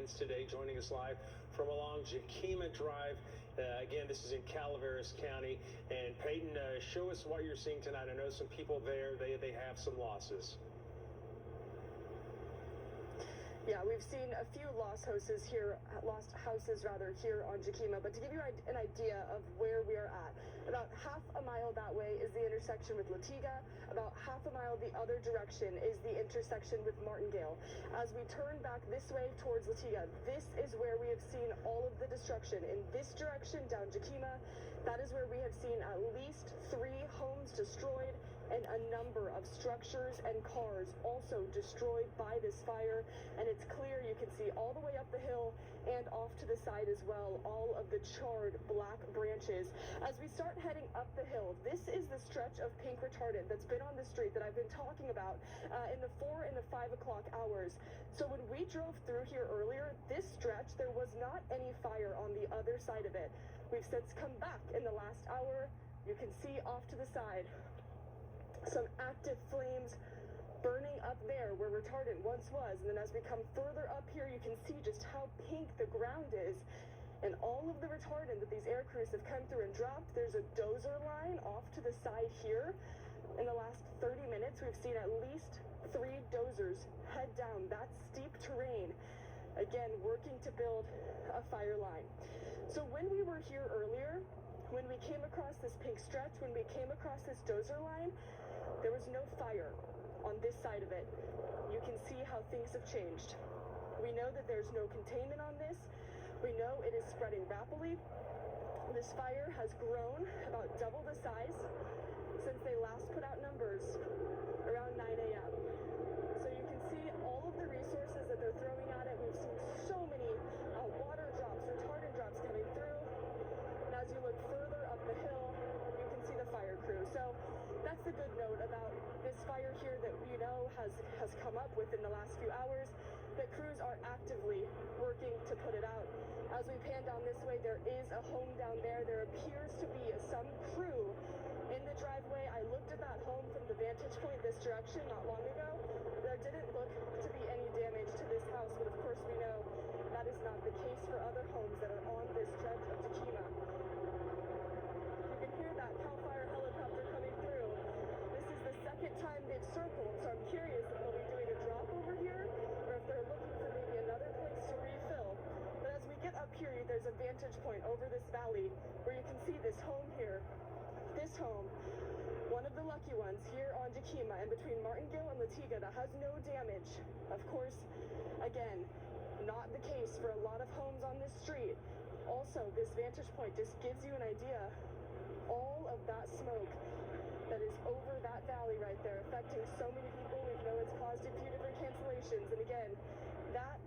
events today, joining us live from along Jakima Drive. Again, this is in Calaveras County. And Peyton, show us what you're seeing tonight. I know some people there, they have some losses. Yeah, we've seen a few lost houses here on Jakima, but to give you an idea of where we are at, about half a mile that way is the intersection with Latiga, about half a mile the other direction is the intersection with Martingale. As we turn back this way towards Latiga, this is where we have seen all of the destruction. In this direction down Jakima, that is where we have seen at least 3 homes destroyed and a number of structures and cars also destroyed by this fire. And it's clear, you can see all the way up the hill and off to the side as well, all of the charred black branches. As we start heading up the hill, this is the stretch of pink retardant that's been on the street that I've been talking about in the 4 and the 5 o'clock hours. So when we drove through here earlier, this stretch, there was not any fire on the other side of it. We've since come back in the last hour. You can see off to the side some active flames burning up there where retardant once was. And then as we come further up here, you can see just how pink the ground is and all of the retardant that these air crews have come through and dropped. There's a dozer line off to the side here. In the last 30 minutes, we've seen at least 3 dozers head down that steep terrain, again working to build a fire line. So when we were here earlier, when we came across this pink stretch, when we came across this dozer line, there was no fire on this side of it. You can see how things have changed. We know that there's no containment on this. We know it is spreading rapidly. This fire has grown about double the size since they last put out numbers around 9 a.m. So you can see all of the resources that they're throwing at it. We've seen so many water drops, retardant drops coming through. And as you look further up the hill, you can see the fire crew. So that's the good note about this fire here that we know has come up within the last few hours, that crews are actively working to put it out. As we pan down this way, there is a home down there. There appears to be some crew in the driveway. I looked at that home from the vantage point this direction not long ago. There didn't look to be any damage to this house, but of course we know that is not the case for other homes that are on this stretch of Jakima. You can hear that CAL FIRE helicopter coming through. This is the second time they've circled, so I'm curious if they'll be doing a drop over here or if they're looking for maybe another place to refill. But as we get up here, there's a vantage point over this valley where you can see this home here. This home, one of the lucky ones here on Jakima and between Martingale and Latiga that has no damage. Of course, again, not the case for a lot of homes on this street. Also, this vantage point just gives you an idea. All of that smoke that is over that valley right there, affecting so many people. We know it's caused a few different cancellations. And again, that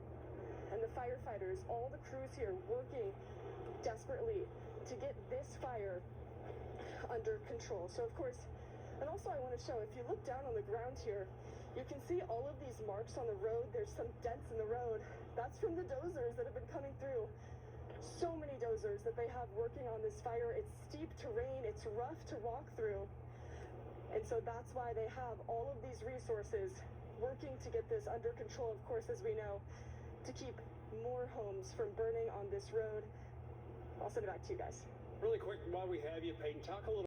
and the firefighters, all the crews here working desperately to get this fire under control. So of course, and also I want to show, if you look down on the ground here, you can see all of these marks on the road. There's some dents in the road. That's from the dozers that have been coming through. So many dozers that they have working on this fire. It's steep terrain, it's rough to walk through. And so that's why they have all of these resources working to get this under control, of course, as we know, to keep more homes from burning on this road. I'll send it back to you guys. Really quick, while we have you, Peyton, talk a little